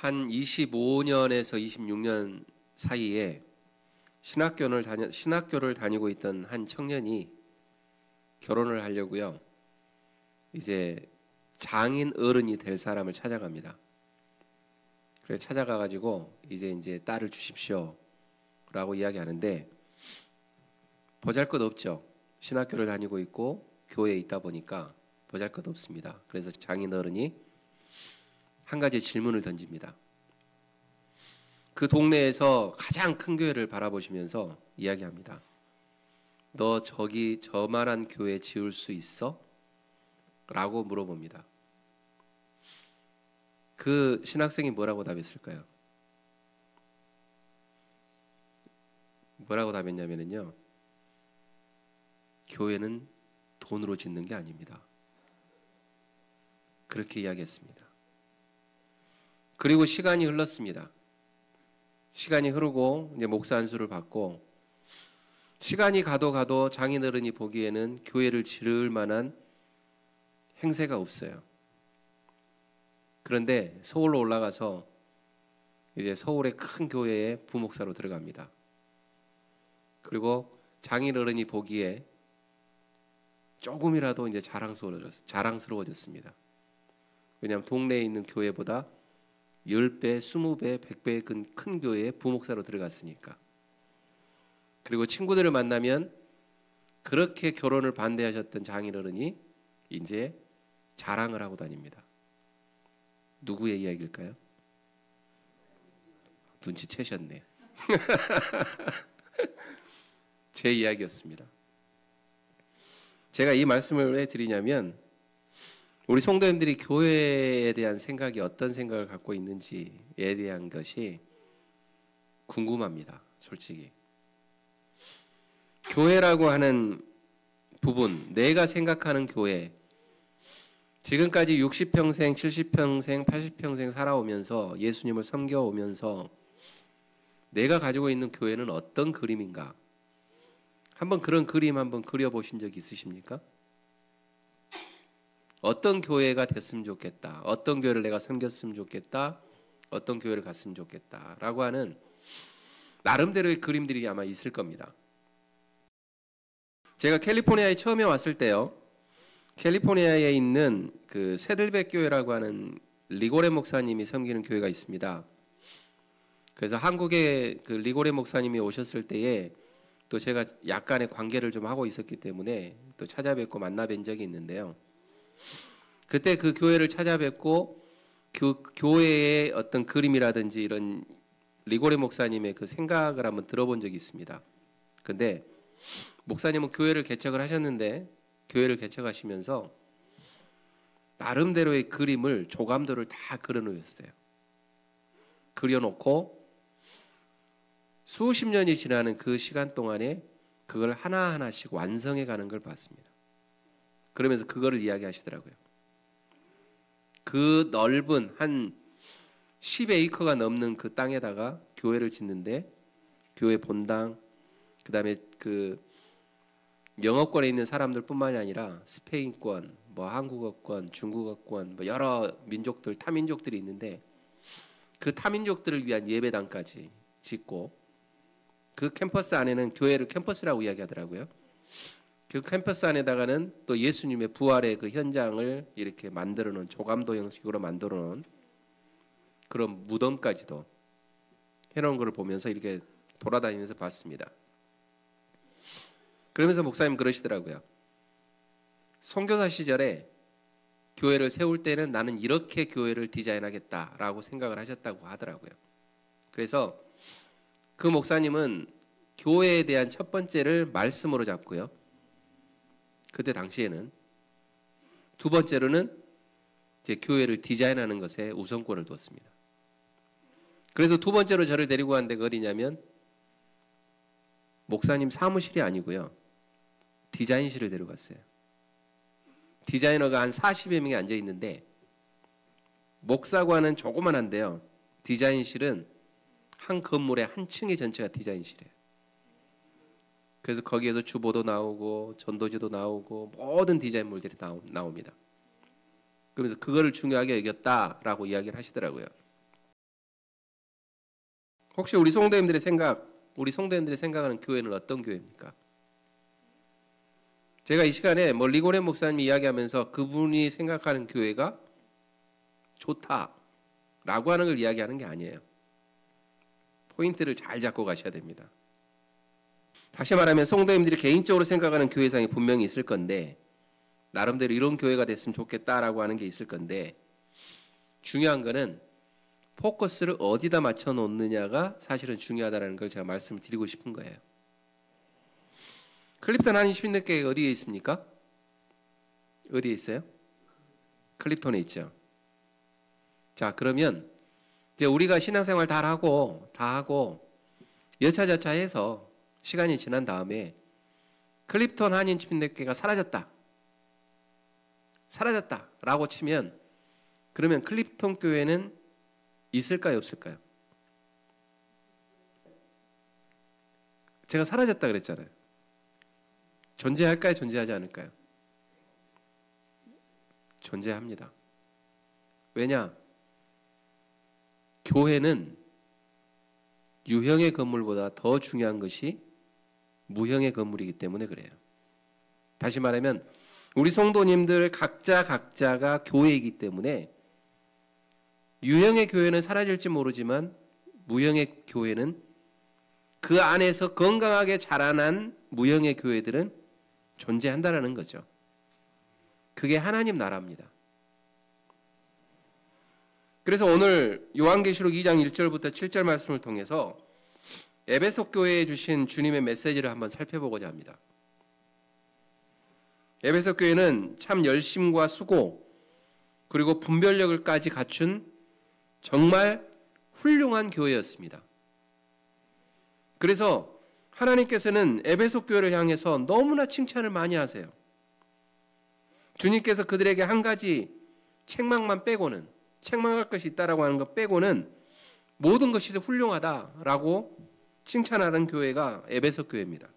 한 25년에서 26년 사이에 신학교를 다니고 있던 한 청년이 결혼을 하려고요. 이제 장인 어른이 될 사람을 찾아갑니다. 그래서 찾아가가지고 이제 딸을 주십시오라고 이야기하는데 보잘것없죠. 신학교를 다니고 있고 교회에 있다 보니까 보잘것없습니다. 그래서 장인 어른이 한 가지 질문을 던집니다. 그 동네에서 가장 큰 교회를 바라보시면서 이야기합니다. 너 저기 저만한 교회 지을 수 있어? 라고 물어봅니다. 그 신학생이 뭐라고 답했을까요? 뭐라고 답했냐면요. 교회는 돈으로 짓는 게 아닙니다. 그렇게 이야기했습니다. 그리고 시간이 흘렀습니다. 시간이 흐르고 이제 목사 안수를 받고 시간이 가도 장인어른이 보기에는 교회를 지을 만한 행세가 없어요. 그런데 서울로 올라가서 이제 서울의 큰 교회에 부목사로 들어갑니다. 그리고 장인어른이 보기에 조금이라도 이제 자랑스러워졌습니다. 왜냐하면 동네에 있는 교회보다 10배, 20배, 100배 큰 교회에 부목사로 들어갔으니까. 그리고 친구들을 만나면 그렇게 결혼을 반대하셨던 장인어른이 이제 자랑을 하고 다닙니다. 누구의 이야기일까요? 눈치채셨네. 제 이야기였습니다. 제가 이 말씀을 왜 드리냐면 우리 성도님들이 교회에 대한 생각이 어떤 생각을 갖고 있는지에 대한 것이 궁금합니다. 솔직히. 교회라고 하는 부분, 내가 생각하는 교회, 지금까지 60평생, 70평생, 80평생 살아오면서 예수님을 섬겨오면서 내가 가지고 있는 교회는 어떤 그림인가? 한번 그런 그림 한번 그려보신 적 있으십니까? 어떤 교회가 됐으면 좋겠다. 어떤 교회를 내가 섬겼으면 좋겠다. 어떤 교회를 갔으면 좋겠다. 라고 하는 나름대로의 그림들이 아마 있을 겁니다. 제가 캘리포니아에 처음에 왔을 때요. 캘리포니아에 있는 그 새들백 교회라고 하는 리고레 목사님이 섬기는 교회가 있습니다. 그래서 한국에 그 리고레 목사님이 오셨을 때에 또 제가 약간의 관계를 좀 하고 있었기 때문에 또 찾아뵙고 만나뵌 적이 있는데요. 그때 그 교회를 찾아뵙고 교회의 어떤 그림이라든지 이런 리고레 목사님의 그 생각을 한번 들어본 적이 있습니다. 근데 목사님은 교회를 개척을 하셨는데 교회를 개척하시면서 나름대로의 그림을 조감도를 다 그려놓으셨어요. 그려놓고 수십 년이 지나는 그 시간 동안에 그걸 하나하나씩 완성해 가는 걸 봤습니다. 그러면서 그거를 이야기하시더라고요. 그 넓은 한 10에이커가 넘는 그 땅에다가 교회를 짓는데 교회 본당, 그 다음에 그 영어권에 있는 사람들뿐만이 아니라 스페인권, 뭐 한국어권, 중국어권, 뭐 여러 민족들, 타민족들이 있는데 그 타민족들을 위한 예배당까지 짓고 그 캠퍼스 안에는 교회를 캠퍼스라고 이야기하더라고요. 그 캠퍼스 안에다가는 또 예수님의 부활의 그 현장을 이렇게 만들어 놓은 조감도 형식으로 만들어 놓은 그런 무덤까지도 해놓은 걸 보면서 이렇게 돌아다니면서 봤습니다. 그러면서 목사님 그러시더라고요. 선교사 시절에 교회를 세울 때는 나는 이렇게 교회를 디자인하겠다라고 생각을 하셨다고 하더라고요. 그래서 그 목사님은 교회에 대한 첫 번째를 말씀으로 잡고요. 그때 당시에는 두 번째로는 이제 교회를 디자인하는 것에 우선권을 두었습니다. 그래서 두 번째로 저를 데리고 간 데가 어디냐면 목사님 사무실이 아니고요. 디자인실을 데려갔어요. 디자이너가 한 40여 명이 앉아 있는데 목사관은 조그만한데요. 디자인실은 한 건물에 한 층의 전체가 디자인실이에요. 그래서 거기에서 주보도 나오고 전도지도 나오고 모든 디자인물들이 나옵니다. 그러면서 그거를 중요하게 여겼다라고 이야기를 하시더라고요. 혹시 우리 성도님들의 생각하는 교회는 어떤 교회입니까? 제가 이 시간에 리고렌 목사님이 이야기하면서 그분이 생각하는 교회가 좋다라고 하는 걸 이야기하는 게 아니에요. 포인트를 잘 잡고 가셔야 됩니다. 다시 말하면 성도님들이 개인적으로 생각하는 교회상이 분명히 있을 건데 나름대로 이런 교회가 됐으면 좋겠다라고 하는 게 있을 건데 중요한 거는 포커스를 어디다 맞춰 놓느냐가 사실은 중요하다는 걸 제가 말씀을 드리고 싶은 거예요. 클립턴 한인시민대교회 어디에 있습니까? 어디에 있어요? 클립턴에 있죠. 자, 그러면 이제 우리가 신앙생활 다 하고 여차저차해서 시간이 지난 다음에 클립턴 한인시민대교회가 사라졌다라고 치면 그러면 클립턴 교회는 있을까요, 없을까요? 제가 사라졌다 그랬잖아요. 존재할까요, 존재하지 않을까요? 존재합니다. 왜냐? 교회는 유형의 건물보다 더 중요한 것이 무형의 건물이기 때문에 그래요. 다시 말하면 우리 성도님들 각자가 교회이기 때문에 유형의 교회는 사라질지 모르지만 무형의 교회는 그 안에서 건강하게 자라난 무형의 교회들은 존재한다라는 거죠. 그게 하나님 나라입니다. 그래서 오늘 요한계시록 2장 1절부터 7절 말씀을 통해서 에베소 교회에 주신 주님의 메시지를 한번 살펴보고자 합니다. 에베소 교회는 참 열심과 수고 그리고 분별력을까지 갖춘 정말 훌륭한 교회였습니다. 그래서 하나님께서는 에베소 교회를 향해서 너무나 칭찬을 많이 하세요. 주님께서 그들에게 한 가지 책망만 빼고는 책망할 것이 있다라고 하는 것 빼고는 모든 것이 훌륭하다라고 칭찬하는 교회가 에베소 교회입니다.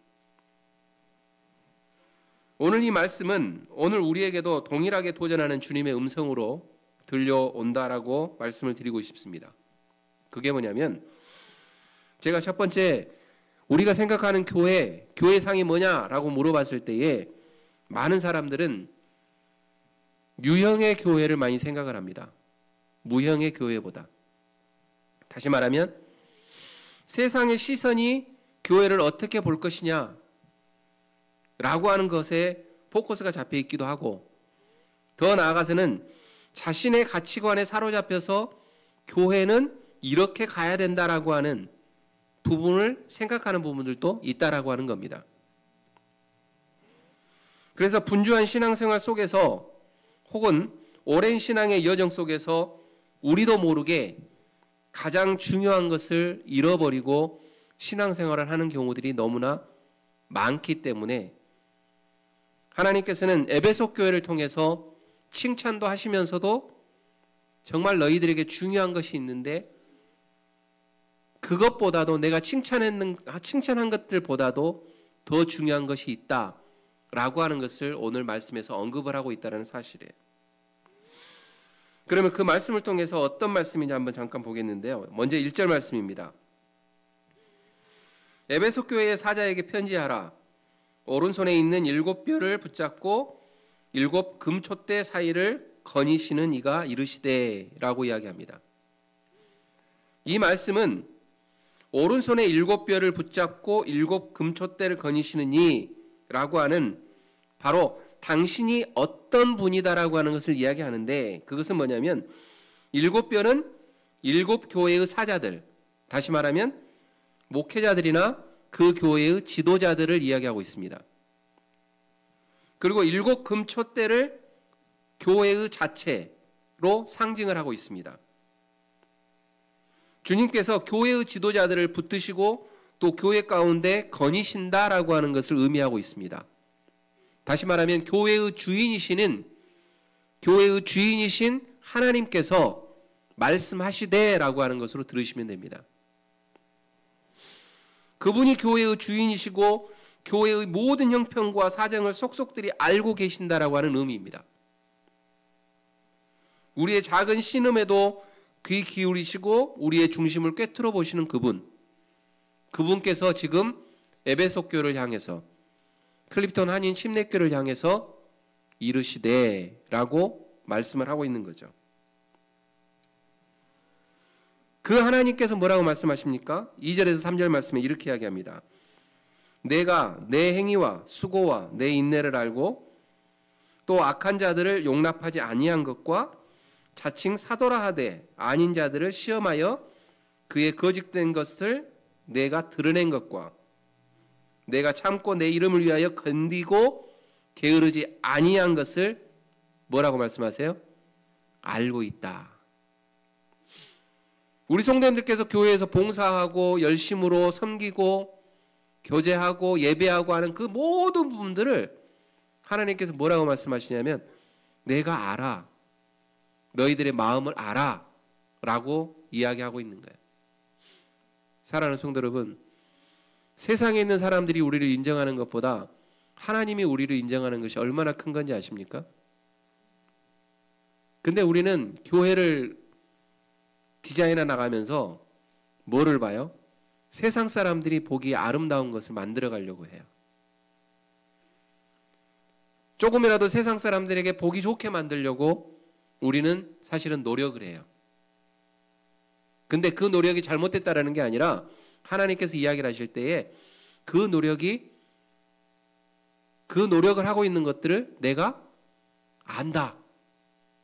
오늘 이 말씀은 오늘 우리에게도 동일하게 도전하는 주님의 음성으로 들려온다라고 말씀을 드리고 싶습니다. 그게 뭐냐면 제가 첫 번째 우리가 생각하는 교회상이 뭐냐라고 물어봤을 때에 많은 사람들은 유형의 교회를 많이 생각을 합니다. 무형의 교회보다. 다시 말하면 세상의 시선이 교회를 어떻게 볼 것이냐 라고 하는 것에 포커스가 잡혀 있기도 하고 더 나아가서는 자신의 가치관에 사로잡혀서 교회는 이렇게 가야 된다라고 하는 부분을 생각하는 부분들도 있다라고 하는 겁니다. 그래서 분주한 신앙생활 속에서 혹은 오랜 신앙의 여정 속에서 우리도 모르게 가장 중요한 것을 잃어버리고 신앙생활을 하는 경우들이 너무나 많기 때문에 하나님께서는 에베소 교회를 통해서 칭찬도 하시면서도 정말 너희들에게 중요한 것이 있는데 그것보다도 내가 칭찬한 것들보다도 더 중요한 것이 있다라고 하는 것을 오늘 말씀에서 언급을 하고 있다는 사실이에요. 그러면 그 말씀을 통해서 어떤 말씀인지 한번 잠깐 보겠는데요. 먼저 1절 말씀입니다. 에베소 교회의 사자에게 편지하라. 오른손에 있는 7뼈를 붙잡고 7 금촛대 사이를 거니시는 이가 이르시되 라고 이야기합니다. 이 말씀은 오른손에 7뼈를 붙잡고 7 금촛대를 거니시는 이라고 하는 바로 당신이 어떤 분이다라고 하는 것을 이야기하는데 그것은 뭐냐면 7뼈는 7 교회의 사자들, 다시 말하면 목회자들이나 그 교회의 지도자들을 이야기하고 있습니다. 그리고 7 금촛대를 교회의 자체로 상징을 하고 있습니다. 주님께서 교회의 지도자들을 붙드시고 또 교회 가운데 거니신다라고 하는 것을 의미하고 있습니다. 다시 말하면 교회의 주인이신 하나님께서 말씀하시되라고 하는 것으로 들으시면 됩니다. 그분이 교회의 주인이시고 교회의 모든 형편과 사정을 속속들이 알고 계신다라고 하는 의미입니다. 우리의 작은 신음에도 귀 기울이시고 우리의 중심을 꿰뚫어 보시는 그분께서 지금 에베소 교를 향해서 클립턴 한인 침례교를 향해서 이르시되라고 말씀을 하고 있는 거죠. 그 하나님께서 뭐라고 말씀하십니까? 2절에서 3절 말씀에 이렇게 이야기합니다. 내가 내 행위와 수고와 내 인내를 알고 또 악한 자들을 용납하지 아니한 것과 자칭 사도라 하되 아닌 자들을 시험하여 그의 거짓된 것을 내가 드러낸 것과 내가 참고 내 이름을 위하여 건디고 게으르지 아니한 것을 뭐라고 말씀하세요? 알고 있다. 우리 성도님들께서 교회에서 봉사하고 열심으로 섬기고 교제하고 예배하고 하는 그 모든 부분들을 하나님께서 뭐라고 말씀하시냐면 내가 알아. 너희들의 마음을 알아. 라고 이야기하고 있는 거예요. 사랑하는 성도 여러분, 세상에 있는 사람들이 우리를 인정하는 것보다 하나님이 우리를 인정하는 것이 얼마나 큰 건지 아십니까? 근데 우리는 교회를 디자인해 나가면서 뭐를 봐요? 세상 사람들이 보기에 아름다운 것을 만들어 가려고 해요. 조금이라도 세상 사람들에게 보기 좋게 만들려고 우리는 사실은 노력을 해요. 근데 그 노력이 잘못됐다라는 게 아니라 하나님께서 이야기를 하실 때에 그 노력을 하고 있는 것들을 내가 안다.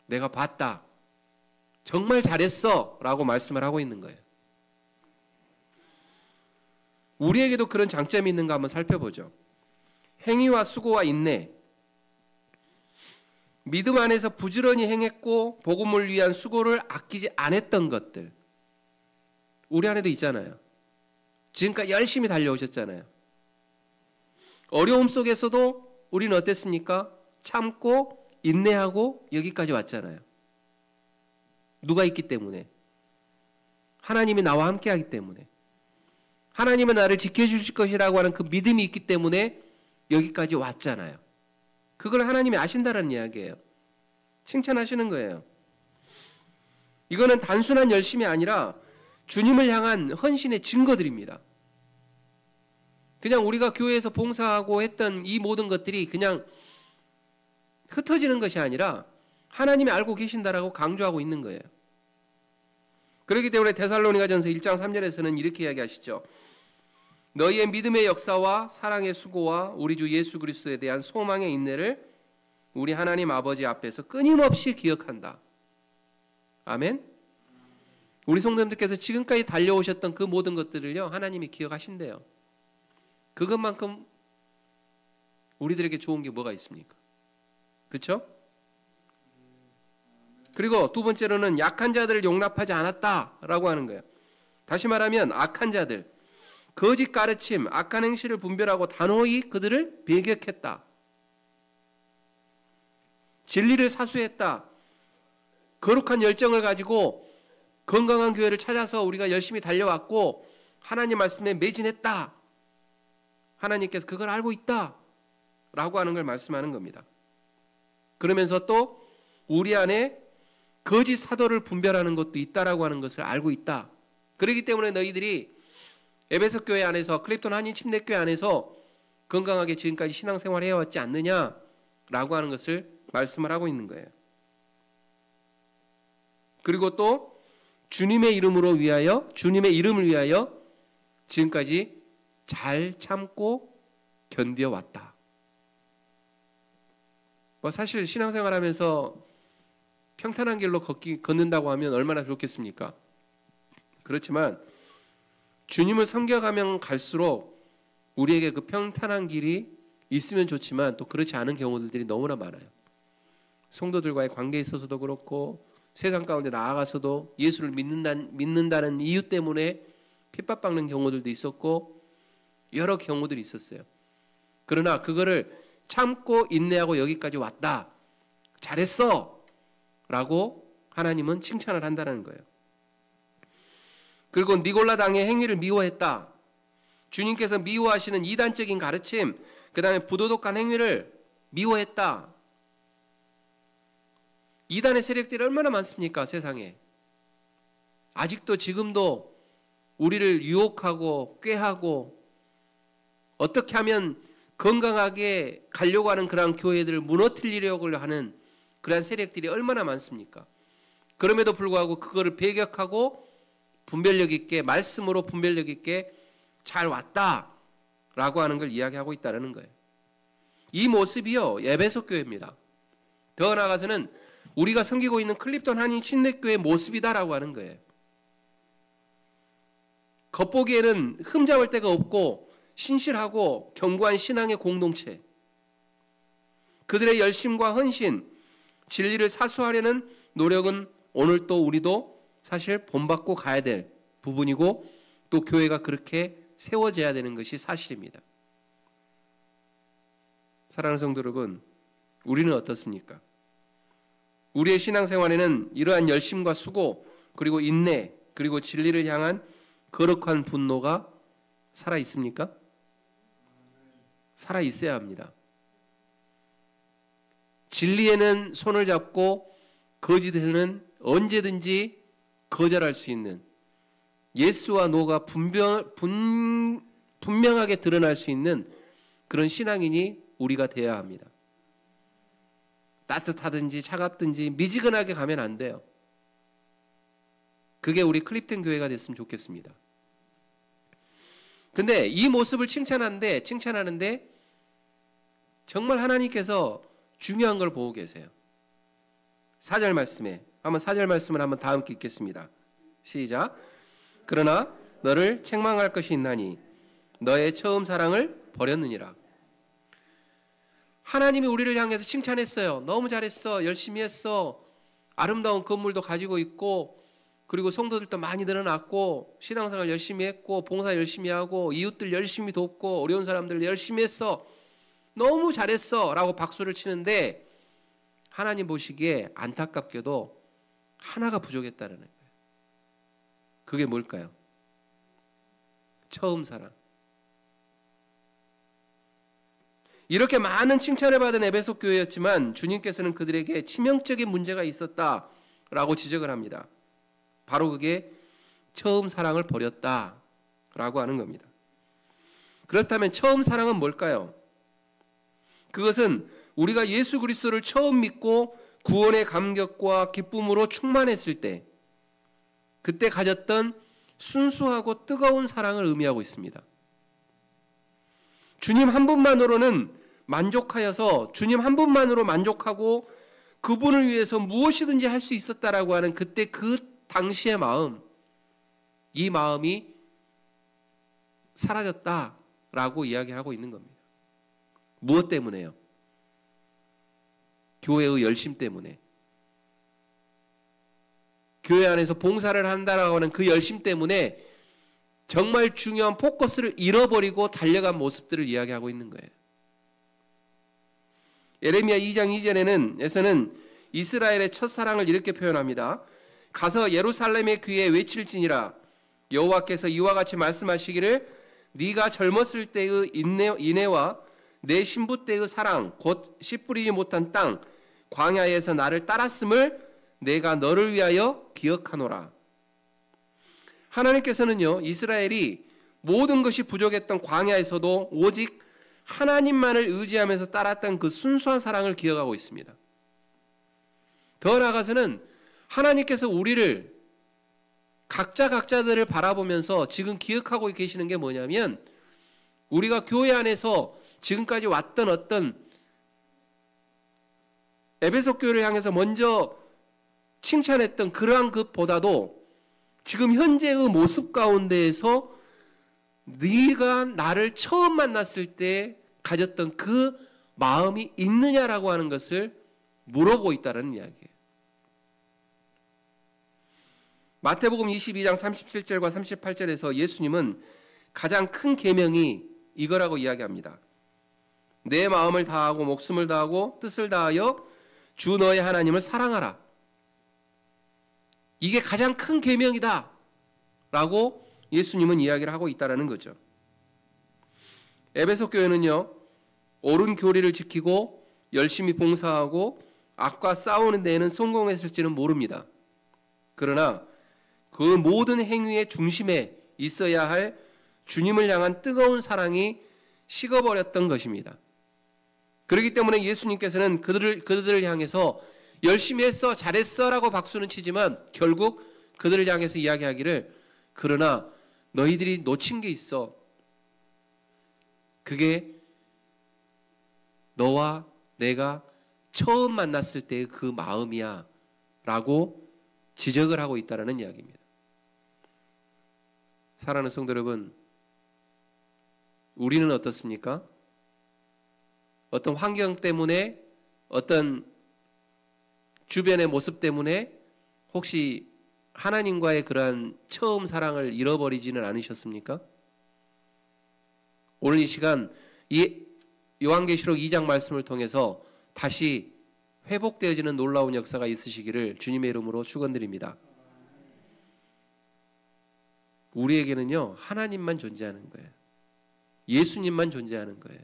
내가 봤다. 정말 잘했어. 라고 말씀을 하고 있는 거예요. 우리에게도 그런 장점이 있는가 한번 살펴보죠. 행위와 수고와 인내. 믿음 안에서 부지런히 행했고 복음을 위한 수고를 아끼지 않았던 것들. 우리 안에도 있잖아요. 지금까지 열심히 달려오셨잖아요. 어려움 속에서도 우리는 어땠습니까? 참고 인내하고 여기까지 왔잖아요. 누가 있기 때문에? 하나님이 나와 함께 하기 때문에. 하나님은 나를 지켜주실 것이라고 하는 그 믿음이 있기 때문에 여기까지 왔잖아요. 그걸 하나님이 아신다는 이야기예요. 칭찬하시는 거예요. 이거는 단순한 열심이 아니라 주님을 향한 헌신의 증거들입니다. 그냥 우리가 교회에서 봉사하고 했던 이 모든 것들이 그냥 흩어지는 것이 아니라 하나님이 알고 계신다라고 강조하고 있는 거예요. 그렇기 때문에 데살로니가전서 1장 3절에서는 이렇게 이야기하시죠. 너희의 믿음의 역사와 사랑의 수고와 우리 주 예수 그리스도에 대한 소망의 인내를 우리 하나님 아버지 앞에서 끊임없이 기억한다. 아멘. 우리 성도님들께서 지금까지 달려오셨던 그 모든 것들을요, 하나님이 기억하신대요. 그것만큼 우리들에게 좋은 게 뭐가 있습니까? 그렇죠? 그리고 두 번째로는 약한 자들을 용납하지 않았다라고 하는 거예요. 다시 말하면 악한 자들, 거짓 가르침, 악한 행실을 분별하고 단호히 그들을 배격했다. 진리를 사수했다. 거룩한 열정을 가지고 건강한 교회를 찾아서 우리가 열심히 달려왔고 하나님 말씀에 매진했다. 하나님께서 그걸 알고 있다. 라고 하는 걸 말씀하는 겁니다. 그러면서 또 우리 안에 거짓 사도를 분별하는 것도 있다라고 하는 것을 알고 있다. 그렇기 때문에 너희들이 에베소 교회 안에서 클립턴 한인 침례교회 안에서 건강하게 지금까지 신앙생활을 해왔지 않느냐라고 하는 것을 말씀을 하고 있는 거예요. 그리고 또 주님의 이름을 위하여 지금까지 잘 참고 견뎌왔다. 사실 신앙생활하면서 평탄한 길로 걷는다고 하면 얼마나 좋겠습니까? 그렇지만 주님을 섬겨가면 갈수록 우리에게 그 평탄한 길이 있으면 좋지만 또 그렇지 않은 경우들이 너무나 많아요. 성도들과의 관계에 있어서도 그렇고 세상 가운데 나아가서도 예수를 믿는다는 이유 때문에 핍박받는 경우들도 있었고 여러 경우들이 있었어요. 그러나 그거를 참고 인내하고 여기까지 왔다. 잘했어. 라고 하나님은 칭찬을 한다는 거예요. 그리고 니골라 당의 행위를 미워했다. 주님께서 미워하시는 이단적인 가르침, 그 다음에 부도덕한 행위를 미워했다. 이단의 세력들이 얼마나 많습니까? 세상에. 아직도 지금도 우리를 유혹하고 꾀하고 어떻게 하면 건강하게 가려고 하는 그러한 교회들을 무너뜨리려고 하는 그러한 세력들이 얼마나 많습니까? 그럼에도 불구하고 그거를 배격하고 분별력 있게, 말씀으로 분별력 있게 잘 왔다라고 하는 걸 이야기하고 있다는 거예요. 이 모습이요, 에베소 교회입니다. 더 나아가서는 우리가 섬기고 있는 클립턴 한인 신례교회의 모습이다라고 하는 거예요. 겉보기에는 흠잡을 데가 없고 신실하고 견고한 신앙의 공동체, 그들의 열심과 헌신, 진리를 사수하려는 노력은 오늘 또 우리도 사실 본받고 가야 될 부분이고, 또 교회가 그렇게 세워져야 되는 것이 사실입니다. 사랑하는 성도 여러분, 우리는 어떻습니까? 우리의 신앙생활에는 이러한 열심과 수고, 그리고 인내, 그리고 진리를 향한 거룩한 분노가 살아 있습니까? 살아 있어야 합니다. 진리에는 손을 잡고 거짓에는 언제든지 거절할 수 있는, 예스와 노가 분명하게 드러날 수 있는 그런 신앙인이 우리가 되어야 합니다. 따뜻하든지 차갑든지 미지근하게 가면 안 돼요. 그게 우리 클립턴 교회가 됐으면 좋겠습니다. 근데 이 모습을 칭찬하는데 정말 하나님께서 중요한 걸 보고 계세요. 4절 말씀에, 한번 4절 말씀을 한번 다 함께 읽겠습니다. 시작. 그러나 너를 책망할 것이 있나니 너의 처음 사랑을 버렸느니라. 하나님이 우리를 향해서 칭찬했어요. 너무 잘했어. 열심히 했어. 아름다운 건물도 가지고 있고, 그리고 성도들도 많이 늘어났고, 신앙생활 열심히 했고, 봉사 열심히 하고, 이웃들 열심히 돕고, 어려운 사람들 열심히 했어. 너무 잘했어. 라고 박수를 치는데 하나님 보시기에 안타깝게도 하나가 부족했다는 거예요. 그게 뭘까요? 처음 사랑. 이렇게 많은 칭찬을 받은 에베소 교회였지만 주님께서는 그들에게 치명적인 문제가 있었다라고 지적을 합니다. 바로 그게 처음 사랑을 버렸다라고 하는 겁니다. 그렇다면 처음 사랑은 뭘까요? 그것은 우리가 예수 그리스도를 처음 믿고 구원의 감격과 기쁨으로 충만했을 때 그때 가졌던 순수하고 뜨거운 사랑을 의미하고 있습니다. 주님 한 분만으로는 만족하여서 주님 한 분만으로 만족하고 그분을 위해서 무엇이든지 할 수 있었다라고 하는 그때 그 당시의 마음, 이 마음이 사라졌다라고 이야기하고 있는 겁니다. 무엇 때문에요? 교회의 열심 때문에. 교회 안에서 봉사를 한다라고 하는 그 열심 때문에 정말 중요한 포커스를 잃어버리고 달려간 모습들을 이야기하고 있는 거예요. 예레미야 2장 2절에는 이스라엘의 첫사랑을 이렇게 표현합니다. 가서 예루살렘의 귀에 외칠지니라. 여호와께서 이와 같이 말씀하시기를 네가 젊었을 때의 인내와 내 신부 때의 사랑 곧 씨 뿌리지 못한 땅 광야에서 나를 따랐음을 내가 너를 위하여 기억하노라. 하나님께서는요, 이스라엘이 모든 것이 부족했던 광야에서도 오직 하나님만을 의지하면서 따랐던 그 순수한 사랑을 기억하고 있습니다. 더 나아가서는 하나님께서 우리를 각자들을 바라보면서 지금 기억하고 계시는 게 뭐냐면, 우리가 교회 안에서 지금까지 왔던 어떤 에베소 교회를 향해서 먼저 칭찬했던 그러한 것보다도 지금 현재의 모습 가운데에서 네가 나를 처음 만났을 때 가졌던 그 마음이 있느냐라고 하는 것을 물어보고 있다는 이야기예요. 마태복음 22장 37절과 38절에서 예수님은 가장 큰 계명이 이거라고 이야기합니다. 내 마음을 다하고 목숨을 다하고 뜻을 다하여 주 너의 하나님을 사랑하라. 이게 가장 큰 계명이다 라고 예수님은 이야기를 하고 있다는 거죠. 에베소 교회는요, 옳은 교리를 지키고 열심히 봉사하고 악과 싸우는 데에는 성공했을지는 모릅니다. 그러나 그 모든 행위의 중심에 있어야 할 주님을 향한 뜨거운 사랑이 식어버렸던 것입니다. 그렇기 때문에 예수님께서는 그들을 향해서 열심히 했어, 잘했어 라고 박수는 치지만 결국 그들을 향해서 이야기하기를 그러나 너희들이 놓친 게 있어. 그게 너와 내가 처음 만났을 때의 그 마음이야 라고 지적을 하고 있다는 이야기입니다. 사랑하는 성도 여러분, 우리는 어떻습니까? 어떤 환경 때문에, 어떤 주변의 모습 때문에 혹시 하나님과의 그러한 처음 사랑을 잃어버리지는 않으셨습니까? 오늘 이 시간 이 요한계시록 2장 말씀을 통해서 다시 회복되어지는 놀라운 역사가 있으시기를 주님의 이름으로 축원드립니다. 우리에게는요, 하나님만 존재하는 거예요. 예수님만 존재하는 거예요.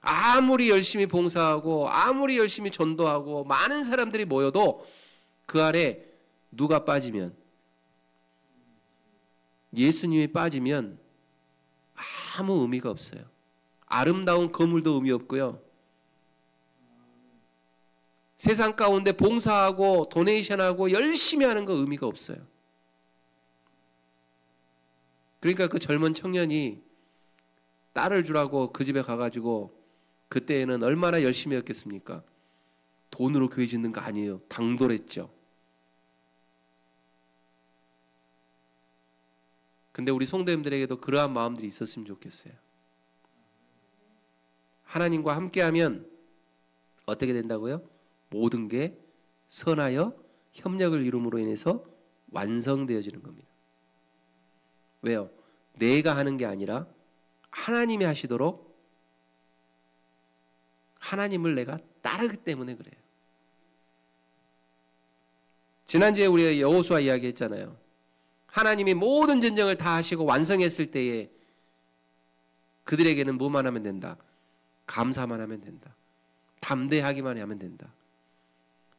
아무리 열심히 봉사하고 아무리 열심히 전도하고 많은 사람들이 모여도 그 안에 누가 빠지면, 예수님이 빠지면 아무 의미가 없어요. 아름다운 건물도 의미 없고요. 세상 가운데 봉사하고 도네이션하고 열심히 하는 거 의미가 없어요. 그러니까 그 젊은 청년이 딸을 주라고 그 집에 가가지고 그때에는 얼마나 열심히 했겠습니까? 돈으로 교회 짓는 거 아니에요. 당돌했죠. 근데 우리 성도님들에게도 그러한 마음들이 있었으면 좋겠어요. 하나님과 함께하면 어떻게 된다고요? 모든 게 선하여 협력을 이룸으로 인해서 완성되어지는 겁니다. 왜요? 내가 하는 게 아니라 하나님이 하시도록 하나님을 내가 따르기 때문에 그래요. 지난주에 우리가 여호수아 이야기했잖아요. 하나님이 모든 전쟁을 다 하시고 완성했을 때에 그들에게는 뭐만 하면 된다? 감사만 하면 된다. 담대하기만 하면 된다.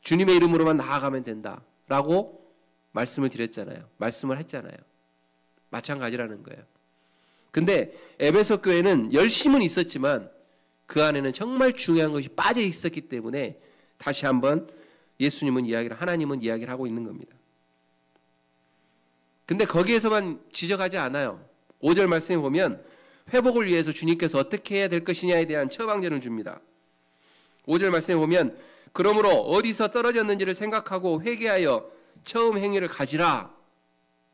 주님의 이름으로만 나아가면 된다. 라고 말씀을 드렸잖아요. 말씀을 했잖아요. 마찬가지라는 거예요. 근데 에베소 교회는 열심은 있었지만 그 안에는 정말 중요한 것이 빠져 있었기 때문에 다시 한번 예수님은 이야기를, 하나님은 이야기를 하고 있는 겁니다. 근데 거기에서만 지적하지 않아요. 5절 말씀에 보면 회복을 위해서 주님께서 어떻게 해야 될 것이냐에 대한 처방전을 줍니다. 5절 말씀에 보면 그러므로 어디서 떨어졌는지를 생각하고 회개하여 처음 행위를 가지라.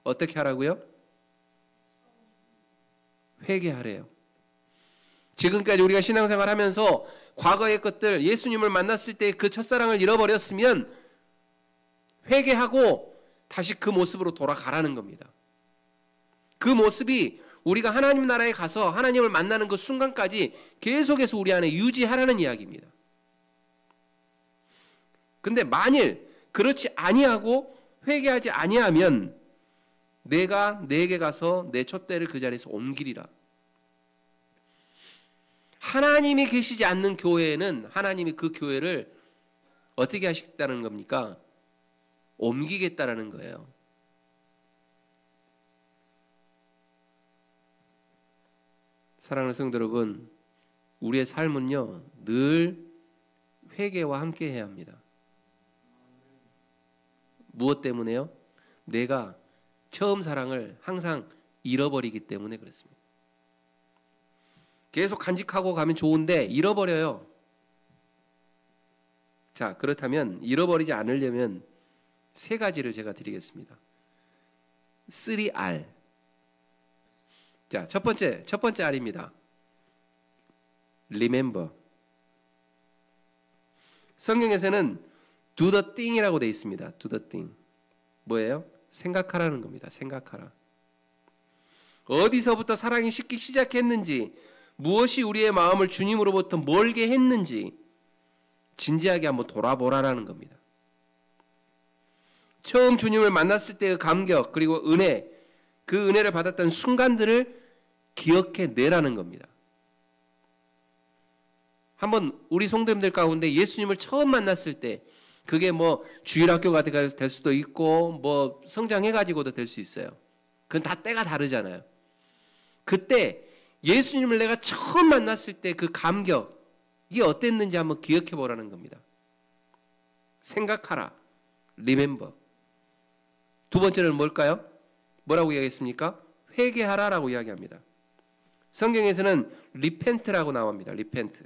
어떻게 하라고요? 회개하래요. 지금까지 우리가 신앙생활 하면서 과거의 것들, 예수님을 만났을 때 그 첫사랑을 잃어버렸으면 회개하고 다시 그 모습으로 돌아가라는 겁니다. 그 모습이 우리가 하나님 나라에 가서 하나님을 만나는 그 순간까지 계속해서 우리 안에 유지하라는 이야기입니다. 근데 만일 그렇지 아니하고 회개하지 아니하면 내가 내게 가서 내 촛대를 그 자리에서 옮기리라. 하나님이 계시지 않는 교회에는 하나님이 그 교회를 어떻게 하시겠다는 겁니까? 옮기겠다라는 거예요. 사랑하는 성도 여러분, 우리의 삶은요 늘 회개와 함께 해야 합니다. 무엇 때문에요? 내가 처음 사랑을 항상 잃어버리기 때문에 그렇습니다. 계속 간직하고 가면 좋은데 잃어버려요. 자, 그렇다면 잃어버리지 않으려면 세 가지를 제가 드리겠습니다. 3R. 자, 첫 번째 R입니다. Remember. 성경에서는 do the thing이라고 되어 있습니다. do the thing. 뭐예요? 생각하라는 겁니다. 생각하라. 어디서부터 사랑이 식기 시작했는지, 무엇이 우리의 마음을 주님으로부터 멀게 했는지 진지하게 한번 돌아보라라는 겁니다. 처음 주님을 만났을 때의 감격 그리고 은혜, 그 은혜를 받았던 순간들을 기억해내라는 겁니다. 한번 우리 성도님들 가운데 예수님을 처음 만났을 때 그게 뭐 주일학교가 될 수도 있고 뭐 성장해가지고도 될 수 있어요. 그건 다 때가 다르잖아요. 그때 예수님을 내가 처음 만났을 때 그 감격, 이게 어땠는지 한번 기억해 보라는 겁니다. 생각하라. Remember. 두 번째는 뭘까요? 뭐라고 이야기했습니까? 회개하라라고 이야기합니다. 성경에서는 repent라고 나옵니다. repent.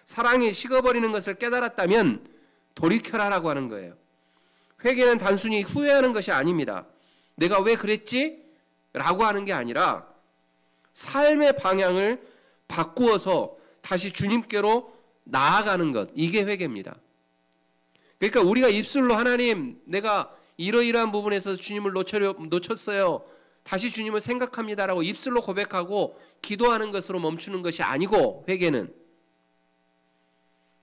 사랑이 식어버리는 것을 깨달았다면 돌이켜라라고 하는 거예요. 회개는 단순히 후회하는 것이 아닙니다. 내가 왜 그랬지? 라고 하는 게 아니라 삶의 방향을 바꾸어서 다시 주님께로 나아가는 것, 이게 회개입니다. 그러니까 우리가 입술로 하나님, 내가 이러이러한 부분에서 주님을 놓쳤어요. 다시 주님을 생각합니다라고 입술로 고백하고 기도하는 것으로 멈추는 것이 아니고, 회개는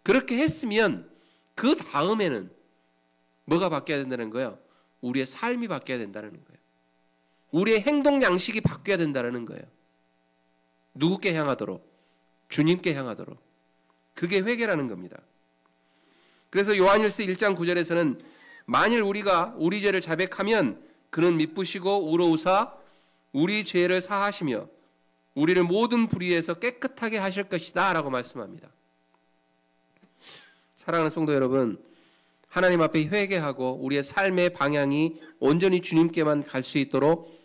그렇게 했으면 그 다음에는 뭐가 바뀌어야 된다는 거예요? 우리의 삶이 바뀌어야 된다는 거예요. 우리의 행동 양식이 바뀌어야 된다는 거예요. 누구께 향하도록? 주님께 향하도록. 그게 회개라는 겁니다. 그래서 요한일서 1장 9절에서는 만일 우리가 우리 죄를 자백하면 그는 미쁘시고 우러우사 우리 죄를 사하시며 우리를 모든 불의에서 깨끗하게 하실 것이다 라고 말씀합니다. 사랑하는 성도 여러분, 하나님 앞에 회개하고 우리의 삶의 방향이 온전히 주님께만 갈 수 있도록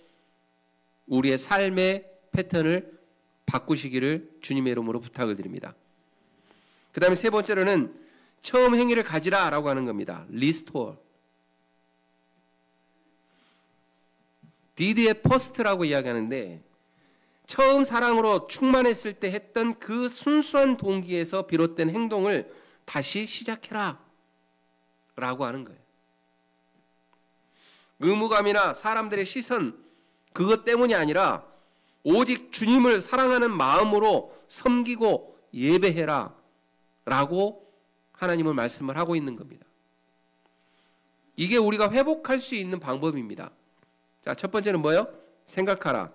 우리의 삶의 패턴을 바꾸시기를 주님의 이름으로 부탁을 드립니다. 그 다음에 세 번째로는 처음 행위를 가지라 라고 하는 겁니다. Restore. Did의 first라고 이야기하는데, 처음 사랑으로 충만했을 때 했던 그 순수한 동기에서 비롯된 행동을 다시 시작해라 라고 하는 거예요. 의무감이나 사람들의 시선, 그것 때문이 아니라 오직 주님을 사랑하는 마음으로 섬기고 예배해라 라고 하나님은 말씀을 하고 있는 겁니다. 이게 우리가 회복할 수 있는 방법입니다. 자, 첫 번째는 뭐예요? 생각하라.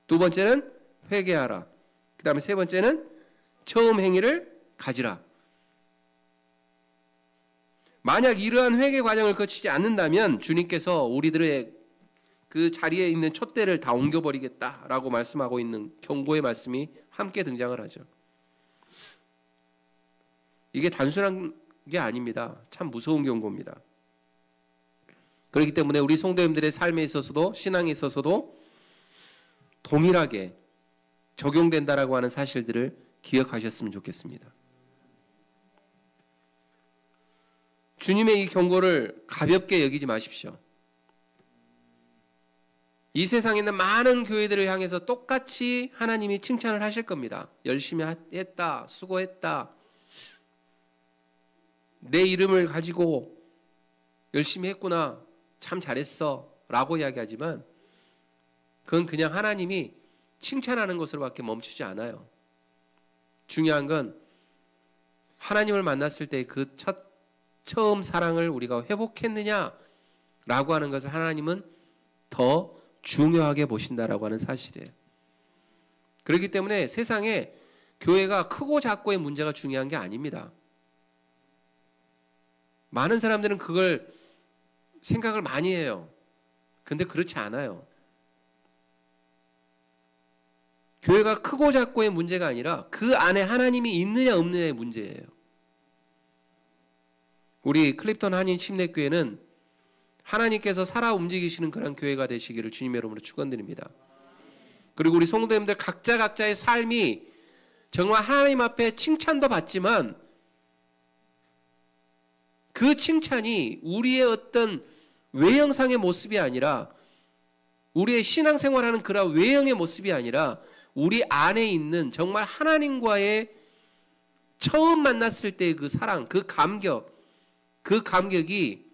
두 번째는 회개하라. 그 다음에 세 번째는 처음 행위를 가지라. 만약 이러한 회개 과정을 거치지 않는다면 주님께서 우리들의 그 자리에 있는 촛대를 다 옮겨버리겠다라고 말씀하고 있는 경고의 말씀이 함께 등장을 하죠. 이게 단순한 게 아닙니다. 참 무서운 경고입니다. 그렇기 때문에 우리 성도님들의 삶에 있어서도, 신앙에 있어서도 동일하게 적용된다라고 하는 사실들을 기억하셨으면 좋겠습니다. 주님의 이 경고를 가볍게 여기지 마십시오. 이 세상에 있는 많은 교회들을 향해서 똑같이 하나님이 칭찬을 하실 겁니다. 열심히 했다, 수고했다, 내 이름을 가지고 열심히 했구나, 참 잘했어 라고 이야기하지만 그건 그냥 하나님이 칭찬하는 것으로밖에 멈추지 않아요. 중요한 건 하나님을 만났을 때 그 처음 사랑을 우리가 회복했느냐 라고 하는 것을 하나님은 더 중요하게 보신다라고 하는 사실이에요. 그렇기 때문에 세상에 교회가 크고 작고의 문제가 중요한 게 아닙니다. 많은 사람들은 그걸 생각을 많이 해요. 근데 그렇지 않아요. 교회가 크고 작고의 문제가 아니라 그 안에 하나님이 있느냐 없느냐의 문제예요. 우리 클립턴 한인 침례교회는 하나님께서 살아 움직이시는 그런 교회가 되시기를 주님의 이름으로 축원드립니다. 그리고 우리 성도님들 각자의 삶이 정말 하나님 앞에 칭찬도 받지만 그 칭찬이 우리의 어떤 외형상의 모습이 아니라, 우리의 신앙생활하는 그런 외형의 모습이 아니라 우리 안에 있는 정말 하나님과의 처음 만났을 때의 그 사랑, 그 감격, 그 감격이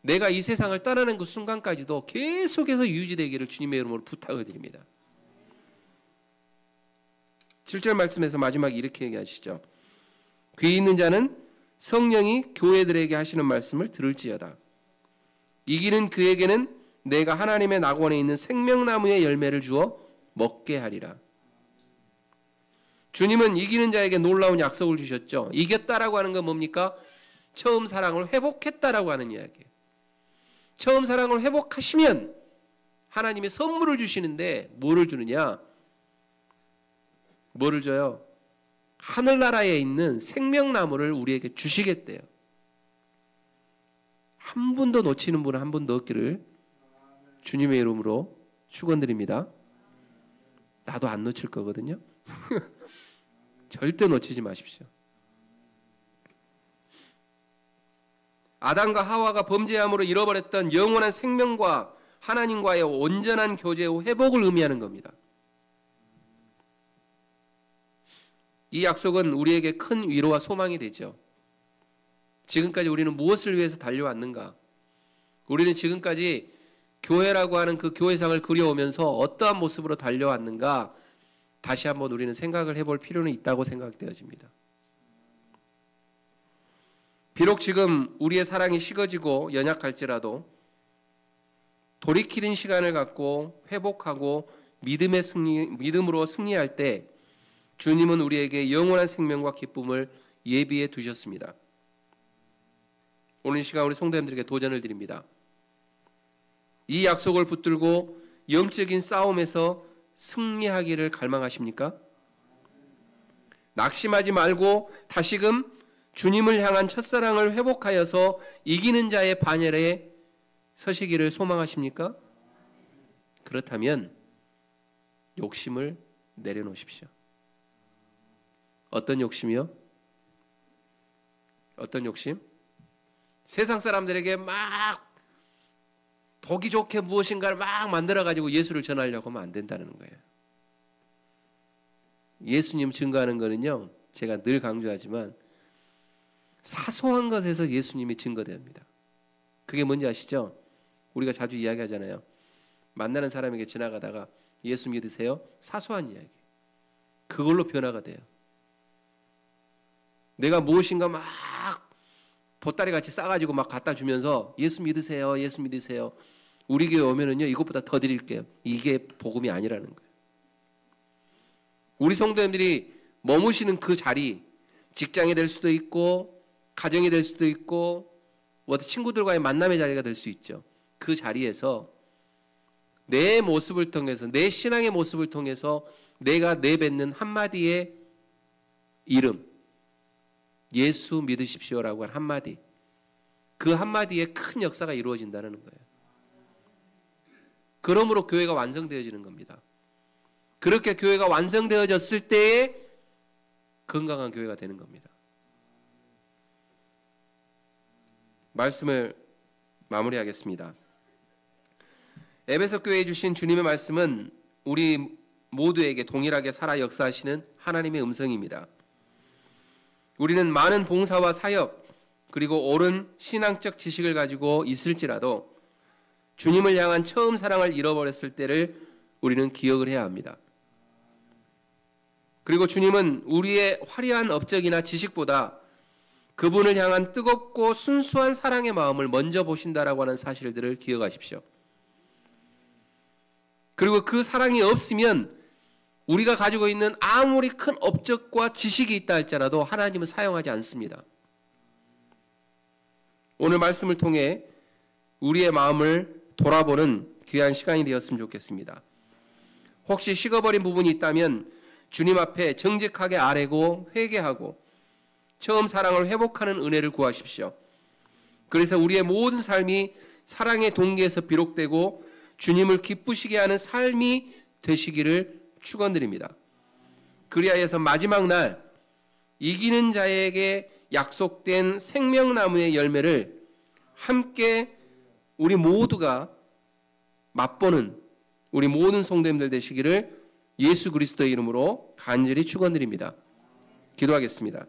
내가 이 세상을 떠나는 그 순간까지도 계속해서 유지되기를 주님의 이름으로 부탁을 드립니다. 7절 말씀에서 마지막에 이렇게 얘기하시죠. 귀 있는 자는 성령이 교회들에게 하시는 말씀을 들을지어다. 이기는 그에게는 내가 하나님의 낙원에 있는 생명나무의 열매를 주어 먹게 하리라. 주님은 이기는 자에게 놀라운 약속을 주셨죠. 이겼다라고 하는 건 뭡니까? 처음 사랑을 회복했다라고 하는 이야기예요. 처음 사랑을 회복하시면 하나님이 선물을 주시는데 뭐를 주느냐? 뭐를 줘요? 하늘나라에 있는 생명나무를 우리에게 주시겠대요. 한 분도 놓치는 분은 한 분도 없기를 주님의 이름으로 축원드립니다. 나도 안 놓칠 거거든요. 절대 놓치지 마십시오. 아담과 하와가 범죄함으로 잃어버렸던 영원한 생명과 하나님과의 온전한 교제의 회복을 의미하는 겁니다. 이 약속은 우리에게 큰 위로와 소망이 되죠. 지금까지 우리는 무엇을 위해서 달려왔는가? 우리는 지금까지 교회라고 하는 그 교회상을 그려오면서 어떠한 모습으로 달려왔는가? 다시 한번 우리는 생각을 해볼 필요는 있다고 생각되어집니다. 비록 지금 우리의 사랑이 식어지고 연약할지라도 돌이키는 시간을 갖고 회복하고 믿음으로 승리할 때 주님은 우리에게 영원한 생명과 기쁨을 예비해 두셨습니다. 오늘 이 시간 우리 성도님들에게 도전을 드립니다. 이 약속을 붙들고 영적인 싸움에서 승리하기를 갈망하십니까? 낙심하지 말고 다시금 주님을 향한 첫사랑을 회복하여서 이기는 자의 반열에 서시기를 소망하십니까? 그렇다면 욕심을 내려놓으십시오. 어떤 욕심이요? 어떤 욕심? 세상 사람들에게 막 보기 좋게 무엇인가를 막 만들어가지고 예수를 전하려고 하면 안 된다는 거예요. 예수님 증거하는 거는요, 제가 늘 강조하지만 사소한 것에서 예수님이 증거됩니다. 그게 뭔지 아시죠? 우리가 자주 이야기하잖아요. 만나는 사람에게 지나가다가 예수 믿으세요? 사소한 이야기. 그걸로 변화가 돼요. 내가 무엇인가 막 보따리 같이 싸가지고 막 갖다 주면서 예수 믿으세요, 예수 믿으세요. 우리 교회 오면은요 이것보다 더 드릴게요. 이게 복음이 아니라는 거예요. 우리 성도님들이 머무시는 그 자리, 직장이 될 수도 있고 가정이 될 수도 있고 친구들과의 만남의 자리가 될 수 있죠. 그 자리에서 내 모습을 통해서, 내 신앙의 모습을 통해서 내가 내뱉는 한마디의 이름, 예수 믿으십시오라고 한 한마디, 그 한마디에 큰 역사가 이루어진다는 거예요. 그러므로 교회가 완성되어지는 겁니다. 그렇게 교회가 완성되어졌을 때에 건강한 교회가 되는 겁니다. 말씀을 마무리하겠습니다. 에베소 교회에 주신 주님의 말씀은 우리 모두에게 동일하게 살아 역사하시는 하나님의 음성입니다. 우리는 많은 봉사와 사역 그리고 옳은 신앙적 지식을 가지고 있을지라도 주님을 향한 처음 사랑을 잃어버렸을 때를 우리는 기억을 해야 합니다. 그리고 주님은 우리의 화려한 업적이나 지식보다 그분을 향한 뜨겁고 순수한 사랑의 마음을 먼저 보신다라고 하는 사실들을 기억하십시오. 그리고 그 사랑이 없으면 우리가 가지고 있는 아무리 큰 업적과 지식이 있다 할지라도 하나님은 사용하지 않습니다. 오늘 말씀을 통해 우리의 마음을 돌아보는 귀한 시간이 되었으면 좋겠습니다. 혹시 식어버린 부분이 있다면 주님 앞에 정직하게 아뢰고 회개하고 처음 사랑을 회복하는 은혜를 구하십시오. 그래서 우리의 모든 삶이 사랑의 동기에서 비록되고 주님을 기쁘시게 하는 삶이 되시기를 축원드립니다. 그리하여서 마지막 날 이기는 자에게 약속된 생명나무의 열매를 함께 우리 모두가 맛보는 우리 모든 성도님들 되시기를 예수 그리스도의 이름으로 간절히 축원드립니다. 기도하겠습니다.